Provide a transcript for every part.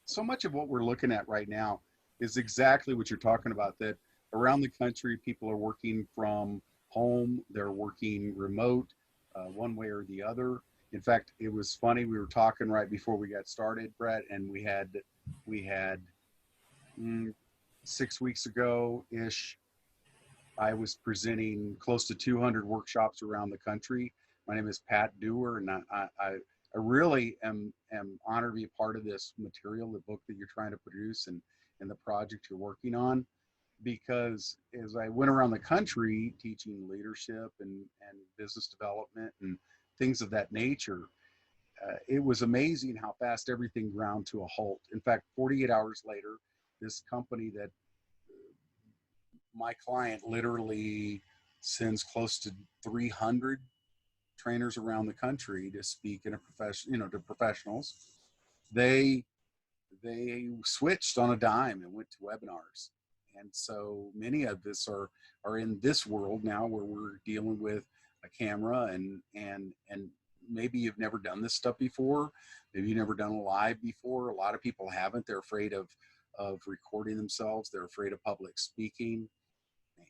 so much of what we're looking at right now is exactly what you're talking about, that around the country, people are working from home, they're working remote, one way or the other. In fact, it was funny, we were talking right before we got started, Brett, and we had 6 weeks ago-ish, I was presenting close to 200 workshops around the country. My name is Pat Dewar, and I really am honored to be a part of this material, the book that you're trying to produce, and the project you're working on. Because as I went around the country teaching leadership and business development and things of that nature, it was amazing how fast everything ground to a halt. In fact, 48 hours later, this company that my client literally sends close to 300 trainers around the country to speak in a to professionals. They switched on a dime and went to webinars. And so many of us are in this world now where we're dealing with a camera and maybe you've never done this stuff before. Maybe you've never done a live before. A lot of people haven't. They're afraid of recording themselves. They're afraid of public speaking.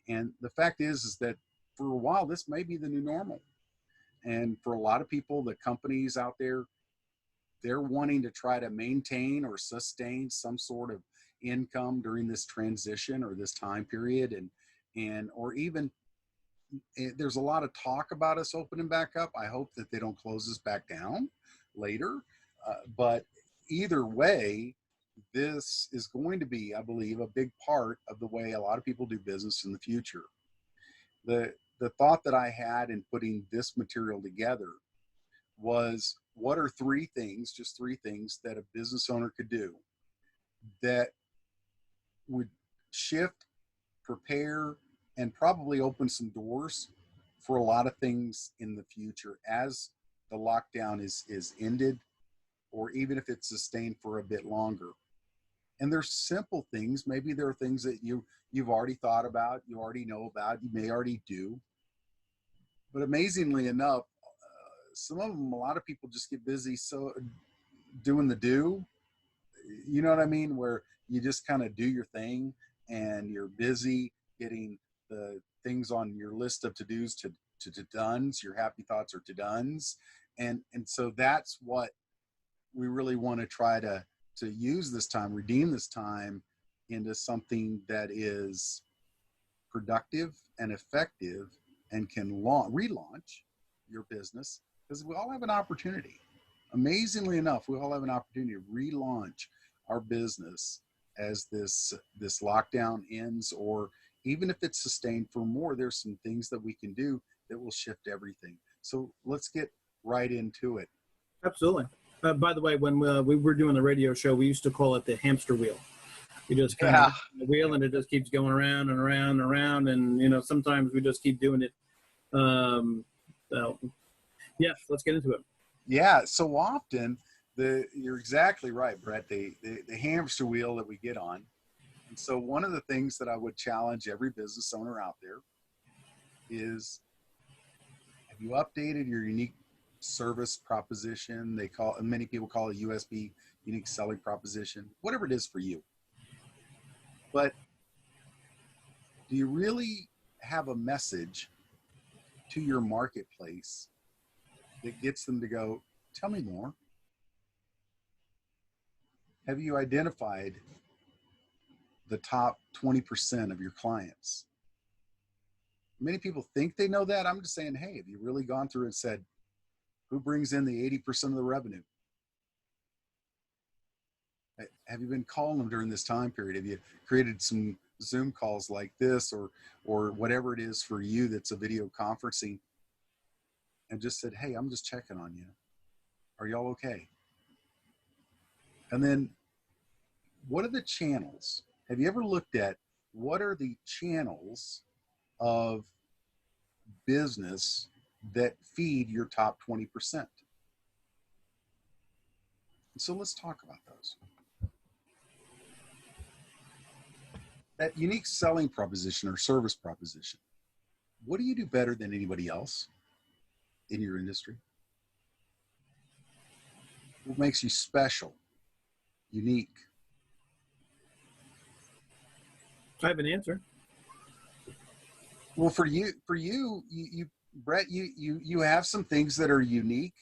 And the fact is that for a while, this may be the new normal. And for a lot of people, the companies out there, they're wanting to try to maintain or sustain some sort of income during this transition or this time period. Or even, there's a lot of talk about us opening back up. I hope that they don't close us back down later. But either way, this is going to be, I believe, a big part of the way a lot of people do business in the future. The thought that I had in putting this material together was, what are just three things that a business owner could do that would shift, prepare, and probably open some doors for a lot of things in the future as the lockdown is ended, or even if it's sustained for a bit longer. And there's simple things. Maybe there are things that you've already thought about, you already know about, you may already do. But amazingly enough, some of them, a lot of people just get busy doing the do. You know what I mean? Where you just kind of do your thing and you're busy getting the things on your list of to-dos to dones. Your happy thoughts are to dones. And so that's what we really want to try to use this time, redeem this time into something that is productive and effective and can relaunch your business, because we all have an opportunity. Amazingly enough, we all have an opportunity to relaunch our business as this lockdown ends, or even if it's sustained for more. There's some things that we can do that will shift everything. So let's get right into it. Absolutely. By the way, when we were doing the radio show, we used to call it the hamster wheel. You just kind of the wheel, and it just keeps going around and around and around. And, sometimes we just keep doing it. So, yeah, let's get into it. Yeah. So often you're exactly right, Brett, the hamster wheel that we get on. And so one of the things that I would challenge every business owner out there is, have you updated your unique service proposition? Many people call it USB, unique selling proposition, whatever it is for you. But do you really have a message to your marketplace that gets them to go, tell me more? Have you identified the top 20% of your clients? Many people think they know that. I'm just saying, hey, have you really gone through and said, who brings in the 80% of the revenue? Have you been calling them during this time period? Have you created some Zoom calls like this or whatever it is for you that's a video conferencing, and just said, hey, I'm just checking on you. Are y'all okay? And then what are the channels? Have you ever looked at what are the channels of business that feed your top 20%? And so let's talk about those. That unique selling proposition or service proposition. What do you do better than anybody else in your industry? What makes you special? unique? I have an answer. Well, for you, Brett, you have some things that are unique,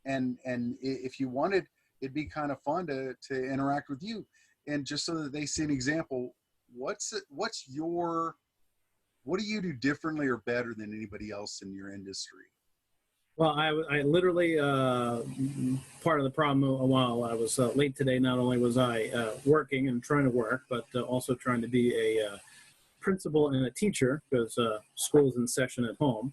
and if you wanted, it'd be kind of fun to interact with you, and just so that they see an example. What do you do differently or better than anybody else in your industry? Well, I literally, part of the problem while I was late today, not only was I working and trying to work, but also trying to be a principal and a teacher because school's in session at home.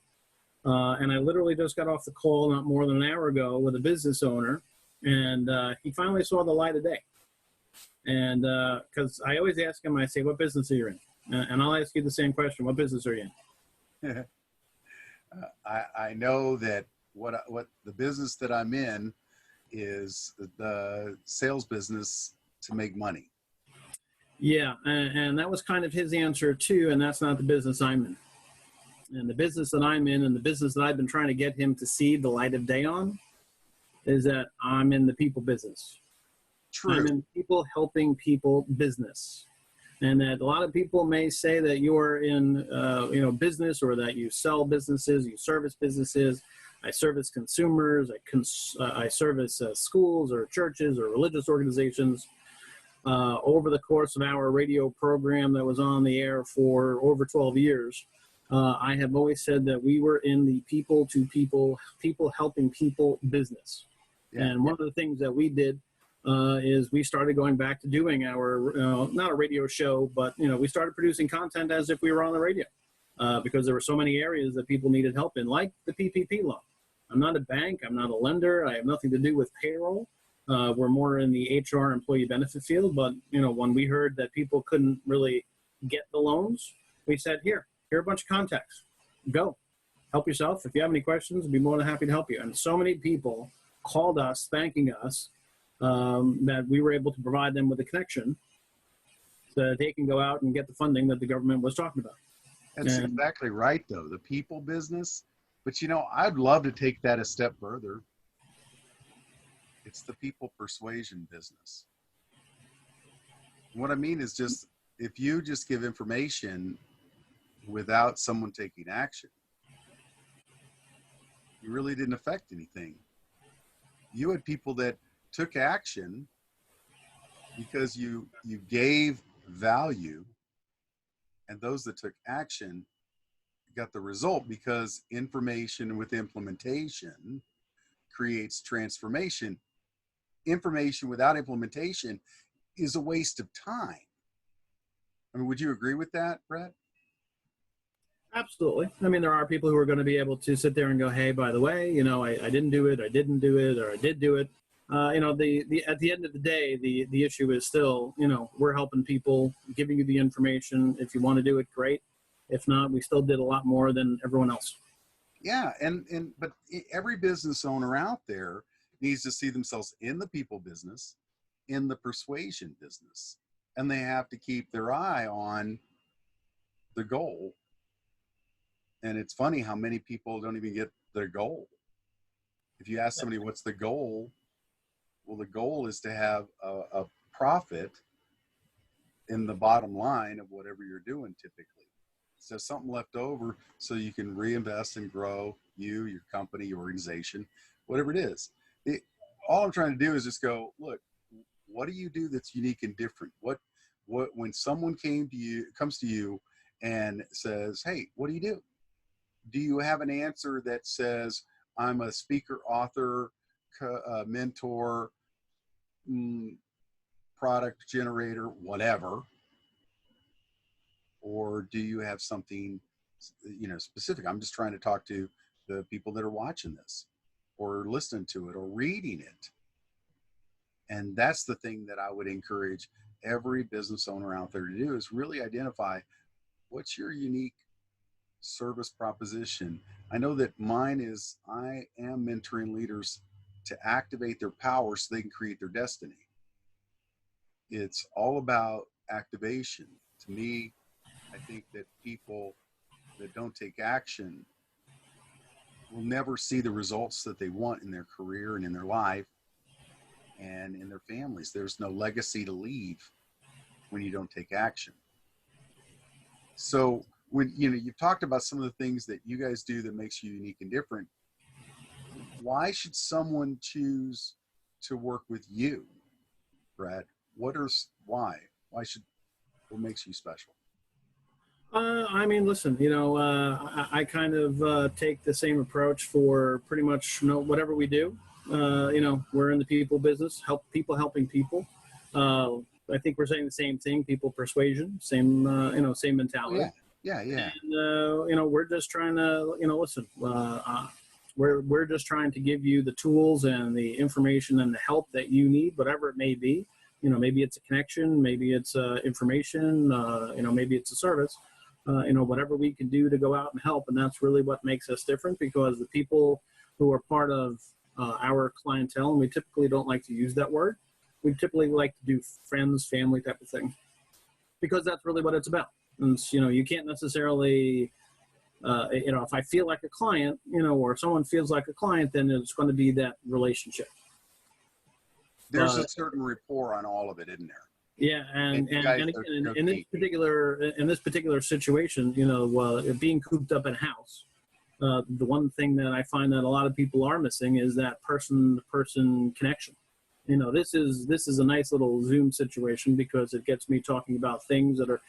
And I literally just got off the call not more than an hour ago with a business owner, and he finally saw the light of day. And because I always ask him, I say, what business are you in? And I'll ask you the same question, what business are you in? I know that what the business that I'm in is the sales business to make money. Yeah, and that was kind of his answer too, and that's not the business I'm in. And the business that I'm in and the business that I've been trying to get him to see the light of day on is that I'm in the people business. True. I'm in people helping people business. And that a lot of people may say that you're in business, or that you sell businesses, you service businesses. I service consumers, I service schools or churches or religious organizations. Over the course of our radio program that was on the air for over 12 years, I have always said that we were in the people to people, people helping people business. Yeah. And one of the things that we did is we started going back to doing our, not a radio show, but, we started producing content as if we were on the radio because there were so many areas that people needed help in, like the PPP loan. I'm not a bank. I'm not a lender. I have nothing to do with payroll. We're more in the HR employee benefit field. But, when we heard that people couldn't really get the loans, we said, here are a bunch of contacts. Go. Help yourself. If you have any questions, we'd be more than happy to help you. And so many people called us thanking us that we were able to provide them with a connection so that they can go out and get the funding that the government was talking about. That's exactly right, though. The people business. But, I'd love to take that a step further. It's the people persuasion business. What I mean is just, if you just give information without someone taking action, you really didn't affect anything. You had people that took action because you gave value, and those that took action got the result, because information with implementation creates transformation. Information without implementation is a waste of time. I mean, would you agree with that, Brett? Absolutely. I mean, there are people who are going to be able to sit there and go, hey, by the way, I didn't do it, I didn't do it, or I did do it. At the end of the day, the issue is still, we're helping people, giving you the information. If you want to do it, great. If not, we still did a lot more than everyone else. Yeah, but every business owner out there needs to see themselves in the people business, in the persuasion business, and they have to keep their eye on the goal. And it's funny how many people don't even get their goal. If you ask somebody what's the goal, well, the goal is to have a profit in the bottom line of whatever you're doing typically. So something left over so you can reinvest and grow your company, your organization, whatever it is. All I'm trying to do is just go, look, what do you do that's unique and different? What when someone comes to you and says, hey, what do you do? Do you have an answer that says, I'm a speaker, author, mentor, product generator, whatever? Or do you have something, specific? I'm just trying to talk to the people that are watching this or listening to it or reading it. And that's the thing that I would encourage every business owner out there to do, is really identify what's your unique service proposition. I know that mine is, I am mentoring leaders to activate their power so they can create their destiny. It's all about activation. To me, I think that people that don't take action will never see the results that they want in their career and in their life. and in their families. There's no legacy to leave when you don't take action. So when you've talked about some of the things that you guys do that makes you unique and different, why should someone choose to work with you, Brad? Why what makes you special? I mean, listen, I kind of take the same approach for pretty much whatever we do. We're in the people business, helping people. I think we're saying the same thing, people persuasion, same mentality. Oh, yeah. And, we're just trying to, listen, we're just trying to give you the tools and the information and the help that you need, whatever it may be. Maybe it's a connection, maybe it's information, maybe it's a service. Whatever we can do to go out and help. And that's really what makes us different, because the people who are part of our clientele, and we typically don't like to use that word, we typically like to do friends, family type of thing, because that's really what it's about. And, you can't necessarily, if I feel like a client, or someone feels like a client, then it's going to be that relationship. There's a certain rapport on all of it, isn't there? Yeah, and again, in this particular situation, being cooped up in a house, the one thing that I find that a lot of people are missing is that person-to-person connection. This is a nice little Zoom situation because it gets me talking about things that are,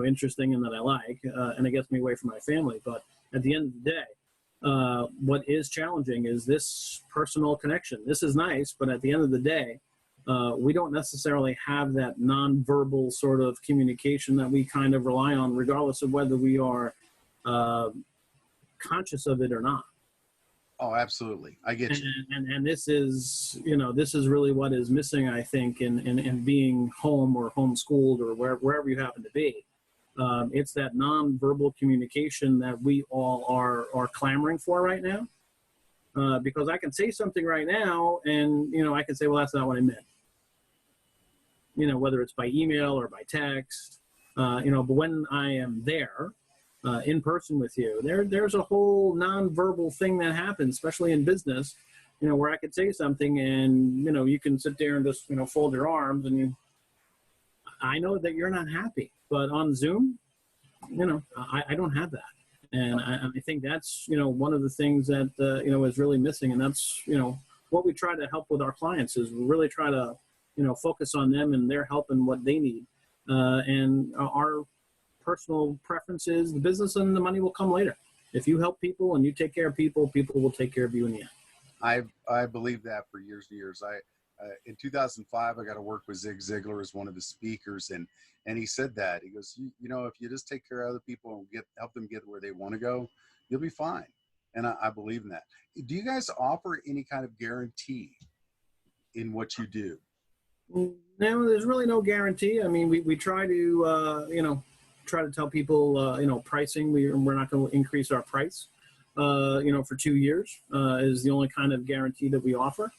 interesting and that I like, and it gets me away from my family. But at the end of the day, what is challenging is this personal connection. This is nice, but at the end of the day, we don't necessarily have that nonverbal sort of communication that we kind of rely on, regardless of whether we are conscious of it or not. Oh, absolutely. I get you. And this is really what is missing, I think, in being home or homeschooled or wherever you happen to be. It's that nonverbal communication that we all are clamoring for right now. Because I can say something right now and, I can say, well, that's not what I meant. Whether it's by email or by text, but when I am there in person with you, there's a whole nonverbal thing that happens, especially in business, where I could say something and, you can sit there and just, fold your arms and I know that you're not happy, but on Zoom, I don't have that. And I think that's, one of the things that, is really missing. And that's, what we try to help with our clients is really try to, focus on them and their help and what they need. And our personal preferences, the business and the money will come later. If you help people and you take care of people, people will take care of you in the end. I believe that for years and years. In 2005, I got to work with Zig Ziglar as one of his speakers, and he said that. He goes, if you just take care of other people and help them get where they want to go, you'll be fine. And I believe in that. Do you guys offer any kind of guarantee in what you do? No, there's really no guarantee. I mean, we try to, try to tell people, pricing. We're not going to increase our price, for 2 years is the only kind of guarantee that we offer.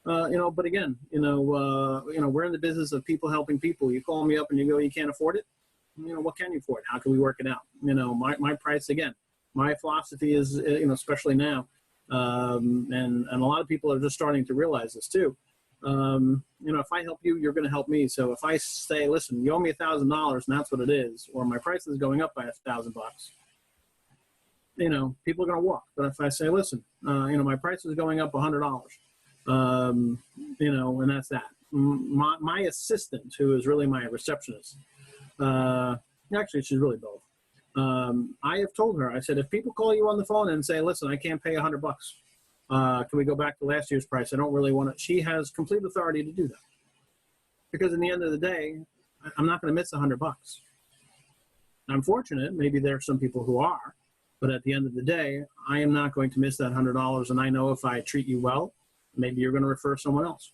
But again, we're in the business of people helping people. You call me up and you go, you can't afford it. What can you afford? How can we work it out? My price, again, my philosophy is, especially now, and a lot of people are just starting to realize this too. If I help you, you're going to help me. So if I say, listen, you owe me $1,000 and that's what it is, or my price is going up by $1,000, people are going to walk. But if I say, listen, my price is going up $100, and that's that. My assistant, who is really my receptionist, actually she's really both. I have told her, I said, if people call you on the phone and say, listen, I can't pay $100, can we go back to last year's price? I don't really want it. She has complete authority to do that. Because in the end of the day, I'm not going to miss $100. I'm fortunate. Maybe there are some people who are. But at the end of the day, I am not going to miss that $100. And I know if I treat you well, maybe you're going to refer someone else.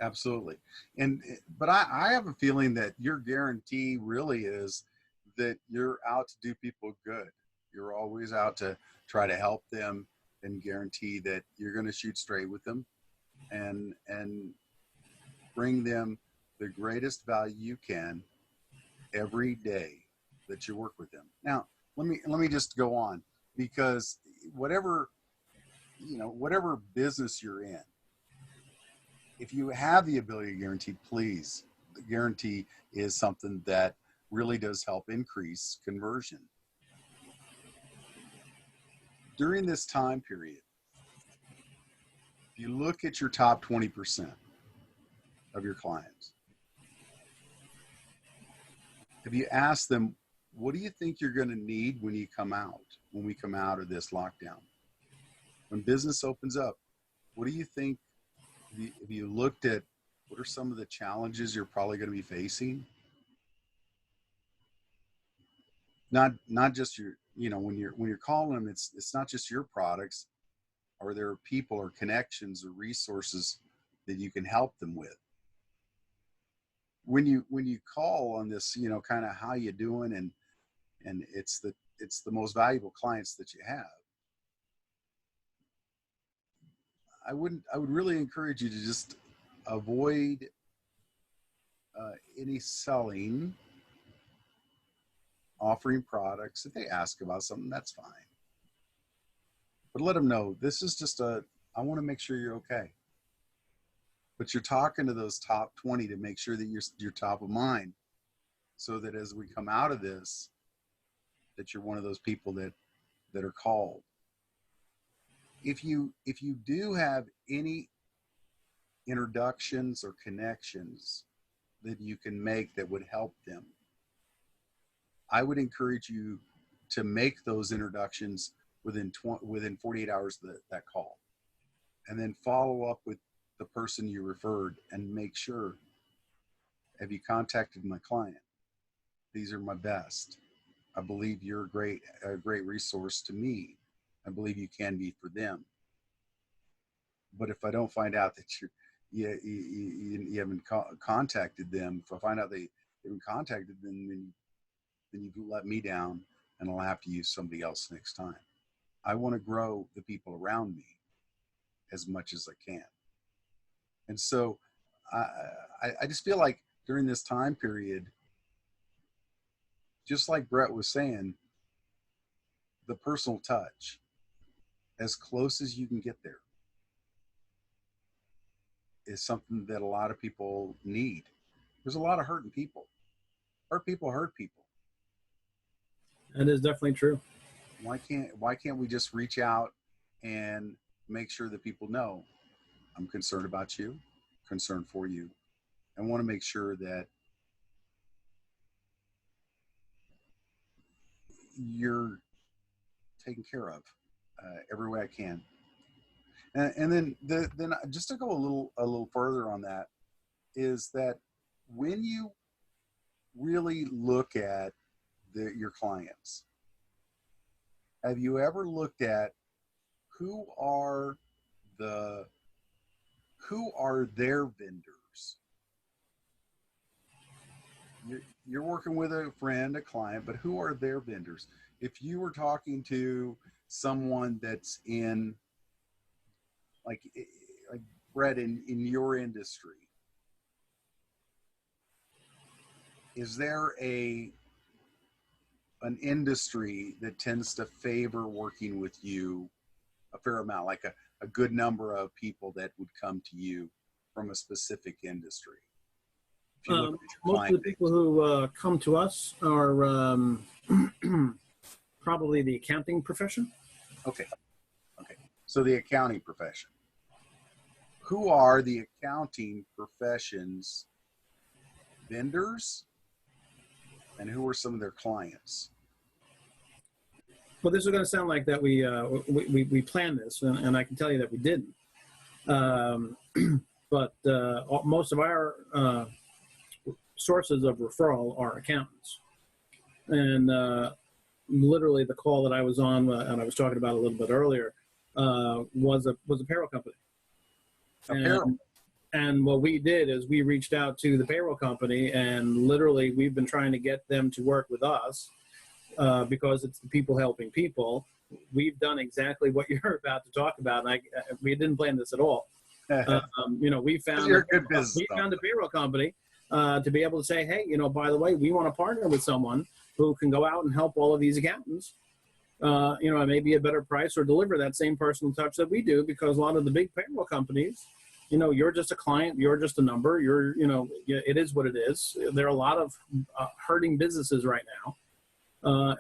Absolutely. But I have a feeling that your guarantee really is that you're out to do people good. You're always out to try to help them and guarantee that you're going to shoot straight with them and bring them the greatest value you can every day that you work with them. Now, let me just go on, because whatever business you're in, If you have the ability to guarantee, please. The guarantee is something that really does help increase conversion. During this time period, if you look at your top 20% of your clients, if you ask them, what do you think you're going to need when we come out of this lockdown? When business opens up, what do you think, if you looked at what are some of the challenges you're probably going to be facing? Not just your, when you're calling them, it's not just your products, or there are people or connections or resources that you can help them with. When you call on this, kind of how you doing, and it's the most valuable clients that you have. I would really encourage you to just avoid any selling, offering products. If they ask about something, that's fine. But let them know, this is just I want to make sure you're okay. But you're talking to those top 20 to make sure that you're top of mind, so that as we come out of this, that you're one of those people that are called. If you do have any introductions or connections that you can make that would help them, I would encourage you to make those introductions within 48 hours of that call, and then follow up with the person you referred and make sure, have you contacted my client? These are my best. I believe you're a great resource to me. I believe you can be for them. But if I don't find out that you haven't contacted them, if I find out they haven't contacted them, then you've let me down, and I'll have to use somebody else next time. I want to grow the people around me as much as I can. And so I just feel like during this time period, just like Brett was saying, the personal touch, as close as you can get there, is something that a lot of people need. There's a lot of hurting people. Hurt people hurt people. That is definitely true. Why can't we just reach out and make sure that people know, I'm concerned about you, concerned for you, and want to make sure that you're taken care of every way I can. And then just to go a little further on that, is that when you really look at your clients, have you ever looked at who are their vendors? You're working with a friend, a client, but who are their vendors? If you were talking to someone that's in, like Brett, in your industry, is there an industry that tends to favor working with you a fair amount, like a good number of people that would come to you from a specific industry? Most of the people who come to us are probably the accounting profession. Okay. So the accounting profession. Who are the accounting profession's vendors, and who are some of their clients? Well, this is going to sound like that we planned this, and I can tell you that we didn't. But most of our sources of referral are accountants, and literally the call that I was on, and I was talking about a little bit earlier, was a payroll company. And what we did is we reached out to the payroll company, and literally we've been trying to get them to work with us because it's the people helping people. We've done exactly what you're about to talk about, and we didn't plan this at all. We found a payroll company to be able to say, hey, by the way, we want to partner with someone who can go out and help all of these accountants, maybe a better price, or deliver that same personal touch that we do, because a lot of the big payroll companies you're just a client, you're just a number, it is what it is. There are a lot of hurting businesses right now.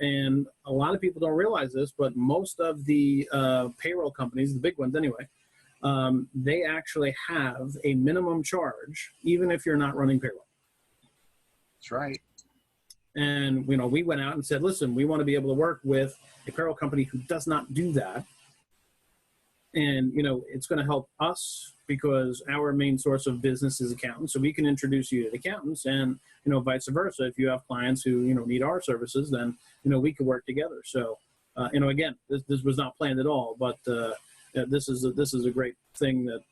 And a lot of people don't realize this, but most of the payroll companies, the big ones anyway, they actually have a minimum charge, even if you're not running payroll. That's right. And, we went out and said, listen, we want to be able to work with a payroll company who does not do that. And, it's going to help us because our main source of business is accountants. So we can introduce you to the accountants, and, vice versa. If you have clients who, need our services, then, we can work together. So, again, this was not planned at all, but this is a great thing that,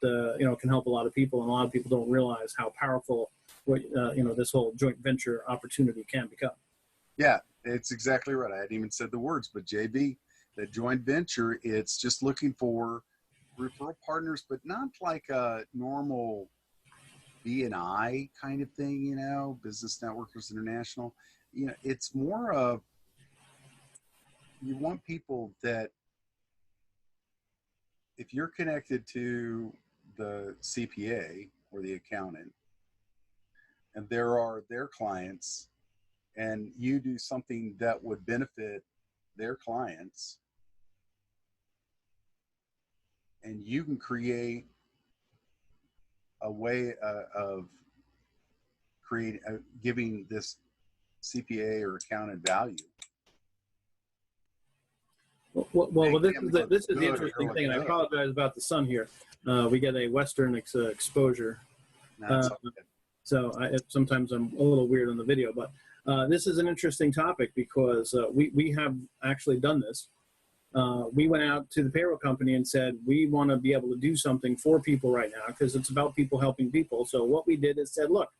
can help a lot of people. And a lot of people don't realize how powerful, this whole joint venture opportunity can become. Yeah, it's exactly right. I hadn't even said the words, but JB, that joint venture, it's just looking for referral partners, but not like a normal B&I kind of thing, Business Networkers International. It's more of, you want people that, if you're connected to the CPA or the accountant, and there are their clients, and you do something that would benefit their clients, and you can create a way of giving this CPA or accountant value. Well, this is the interesting thing. And I apologize about the sun here. We get a Western exposure. So sometimes I'm a little weird on the video, but this is an interesting topic because we have actually done this. We went out to the payroll company and said, we want to be able to do something for people right now because it's about people helping people. So what we did is said, look,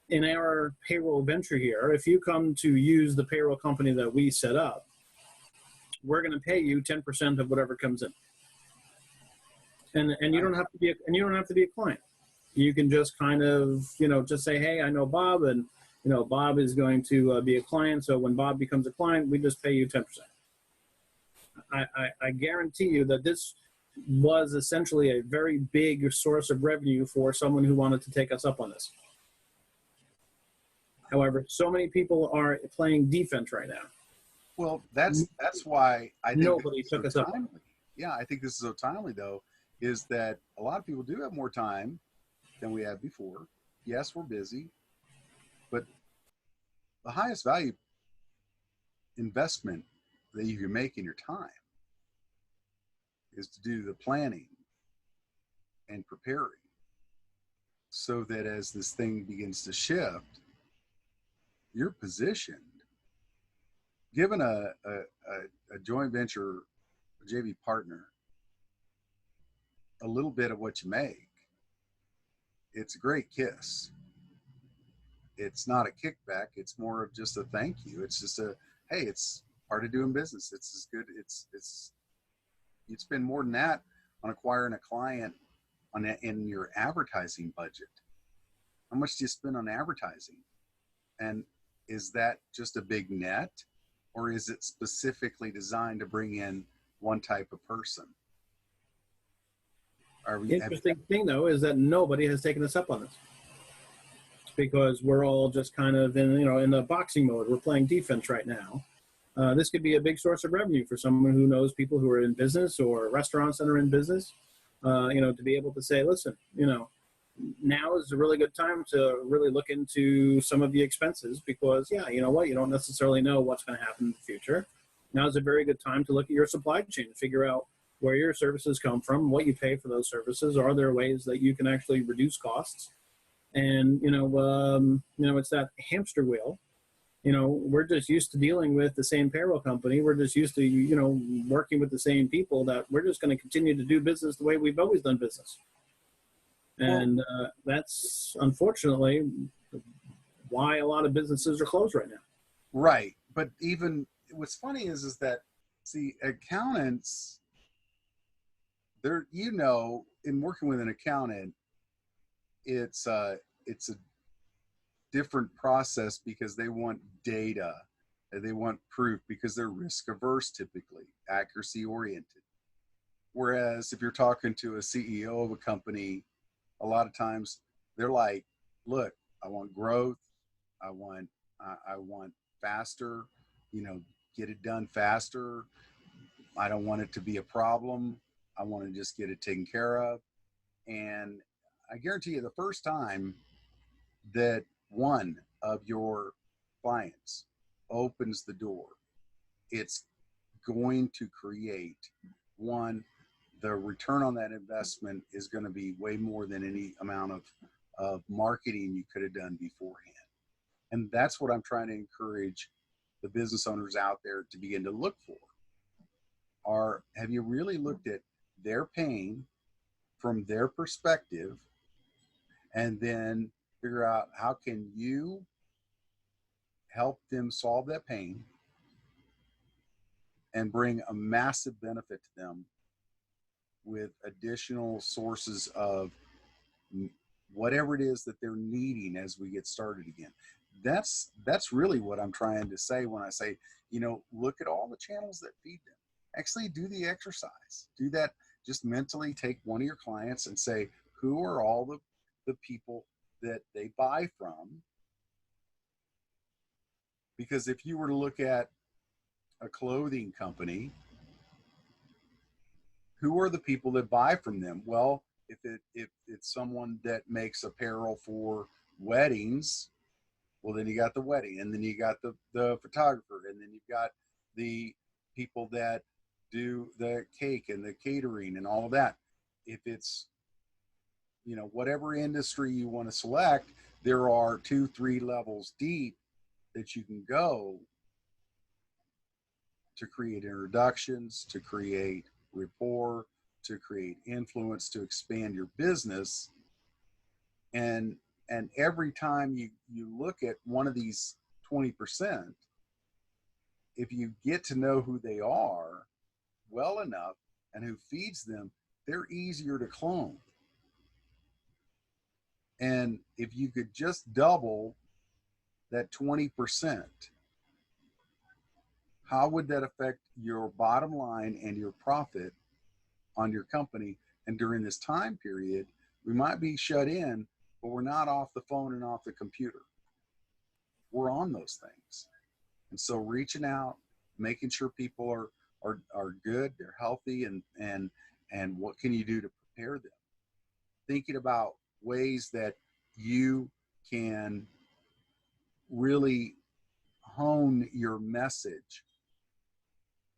in our payroll venture here, if you come to use the payroll company that we set up, we're going to pay you 10% of whatever comes in. And you don't have to be a client. You can just kind of, just say, hey, I know Bob, and, Bob is going to be a client. So when Bob becomes a client, we just pay you 10%. I guarantee you that this was essentially a very big source of revenue for someone who wanted to take us up on this. However, so many people are playing defense right now. Well, that's why I think nobody took us up. Yeah, I think this is so timely, though, is that a lot of people do have more time than we had before. Yes, we're busy, but the highest value investment that you can make in your time is to do the planning and preparing, so that as this thing begins to shift, you're positioned. Given a joint venture, a JV partner, a little bit of what you make, it's a great kiss. It's not a kickback. It's more of just a thank you. It's just hey, it's part of doing business. It's as good. You'd spend more than that on acquiring a client in your advertising budget. How much do you spend on advertising? And is that just a big net, or is it specifically designed to bring in one type of person? The interesting thing, though, is that nobody has taken us up on this because we're all just kind of in the boxing mode. We're playing defense right now. This could be a big source of revenue for someone who knows people who are in business or restaurants that are in business. To be able to say, listen, now is a really good time to really look into some of the expenses because, yeah, you know what? You don't necessarily know what's going to happen in the future. Now is a very good time to look at your supply chain and figure out where your services come from, what you pay for those services. Are there ways that you can actually reduce costs? And, it's that hamster wheel. We're just used to dealing with the same payroll company. We're just used to, working with the same people that we're just going to continue to do business the way we've always done business. And that's unfortunately why a lot of businesses are closed right now. Right. But even what's funny is that, see, accountants, they're, in working with an accountant, it's a different process because they want data and they want proof because they're risk averse, typically accuracy oriented. Whereas if you're talking to a CEO of a company, a lot of times they're like, look, I want growth. I want faster, get it done faster. I don't want it to be a problem. I want to just get it taken care of. And I guarantee you the first time that one of your clients opens the door, it's going to create one, the return on that investment is going to be way more than any amount of marketing you could have done beforehand. And that's what I'm trying to encourage the business owners out there to begin to look for. Have you really looked at their pain from their perspective, and then figure out how can you help them solve that pain and bring a massive benefit to them with additional sources of whatever it is that they're needing as we get started again. That's really what I'm trying to say when I say, look at all the channels that feed them. Actually do the exercise. Do that. Just mentally take one of your clients and say, who are all the people that they buy from? Because if you were to look at a clothing company, who are the people that buy from them? Well, if it's someone that makes apparel for weddings, well, then you got the wedding, and then you got the photographer, and then you've got the people that do the cake and the catering and all of that. If it's, whatever industry you want to select, there are 2-3 levels deep that you can go to create introductions, to create rapport, to create influence, to expand your business. And every time you look at one of these 20%, if you get to know who they are well enough and who feeds them, they're easier to clone. And if you could just double that 20%, how would that affect your bottom line and your profit on your company? And during this time period, we might be shut in, but we're not off the phone and off the computer. We're on those things. And so reaching out, making sure people are good, they're healthy, and what can you do to prepare them? Thinking about ways that you can really hone your message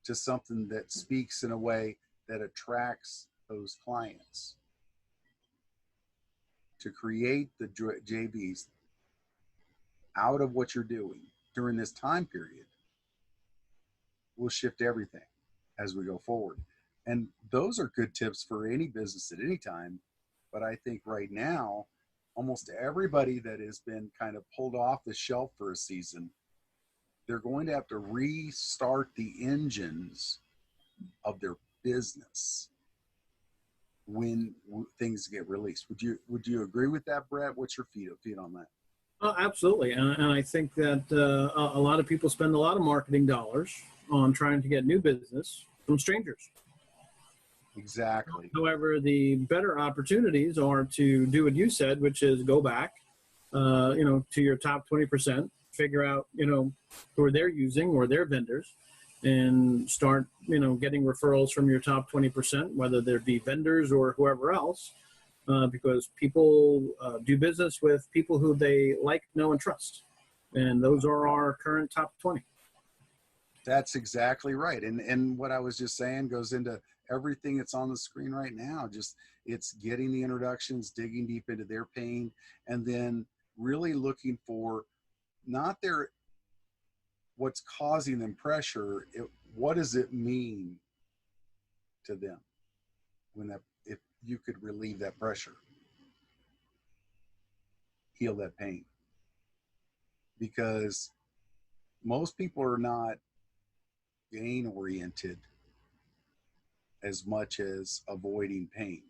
to something that speaks in a way that attracts those clients. To create the JVs out of what you're doing during this time period will shift everything as we go forward. And those are good tips for any business at any time. But I think right now, almost everybody that has been kind of pulled off the shelf for a season, they're going to have to restart the engines of their business when things get released. Would you agree with that, Brett? What's your feed on that? Oh, absolutely. And I think that a lot of people spend a lot of marketing dollars on trying to get new business from strangers. Exactly. However, the better opportunities are to do what you said, which is go back, to your top 20%, figure out, who they're using or their vendors, and start, getting referrals from your top 20%, whether there be vendors or whoever else, because people do business with people who they like, know, and trust. And those are our current top 20. That's exactly right. And what I was just saying goes into everything that's on the screen right now. Just it's getting the introductions, digging deep into their pain, and then really looking for not what's causing them pressure. What does it mean to them if you could relieve that pressure, heal that pain? Because most people are not gain oriented as much as avoiding pain.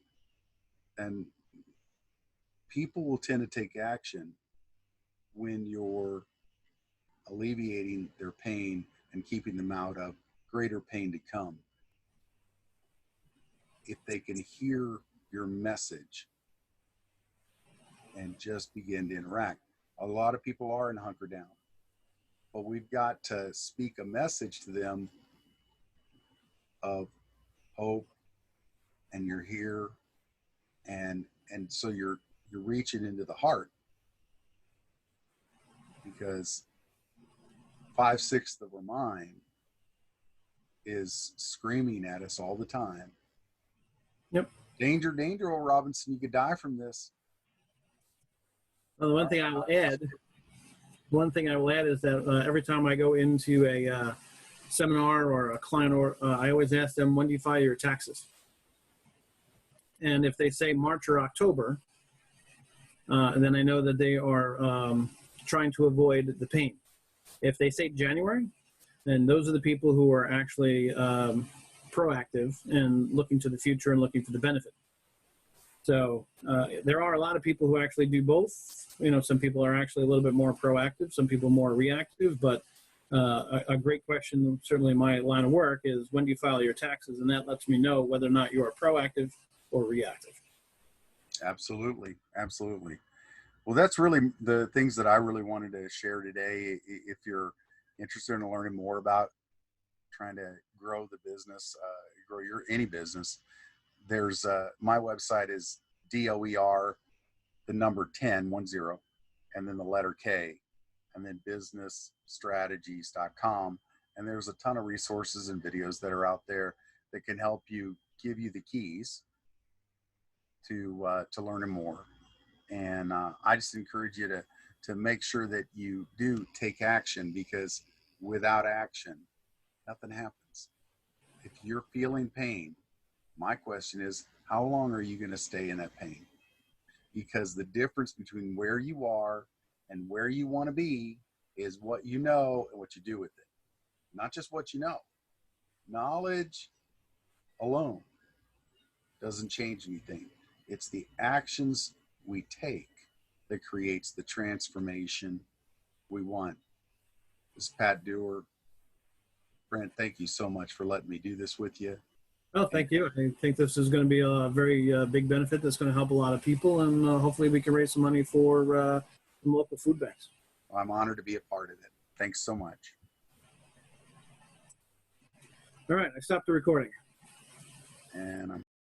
And people will tend to take action when you're alleviating their pain and keeping them out of greater pain to come. if they can hear your message and just begin to interact. A lot of people are in hunker down, but we've got to speak a message to them of hope, and you're here, and so you're reaching into the heart, because 5/6 of our mind is screaming at us all the time. Yep. Danger, danger, old Robinson, you could die from this. Well, the one thing I will add is that every time I go into a seminar or a client, or I always ask them, when do you file your taxes? And if they say March or October, then I know that they are trying to avoid the pain. If they say January, then those are the people who are actually proactive and looking to the future and looking for the benefit. So there are a lot of people who actually do both. You know, some people are actually a little bit more proactive, some people more reactive, but a great question, certainly in my line of work, is when do you file your taxes? And that lets me know whether or not you are proactive or reactive. Absolutely, absolutely. Well, that's really the things that I really wanted to share today. If you're interested in learning more about trying to grow the business, grow your any business, there's my website is DOER, the number 10, and then the letter K, and then businessstrategies.com. And there's a ton of resources and videos that are out there that can help you, give you the keys to learning more. And I just encourage you to make sure that you do take action, because without action, nothing happens. If you're feeling pain, my question is, how long are you going to stay in that pain? Because the difference between where you are and where you want to be is what you know and what you do with it. Not just what you know. Knowledge alone doesn't change anything. It's the actions we take that creates the transformation we want. This is Pat Dewar. Brent, thank you so much for letting me do this with you. Oh, thank you. I think this is going to be a very big benefit that's going to help a lot of people, and hopefully we can raise some money for some local food banks. I'm honored to be a part of it. Thanks so much. All right, I stopped the recording. And I'm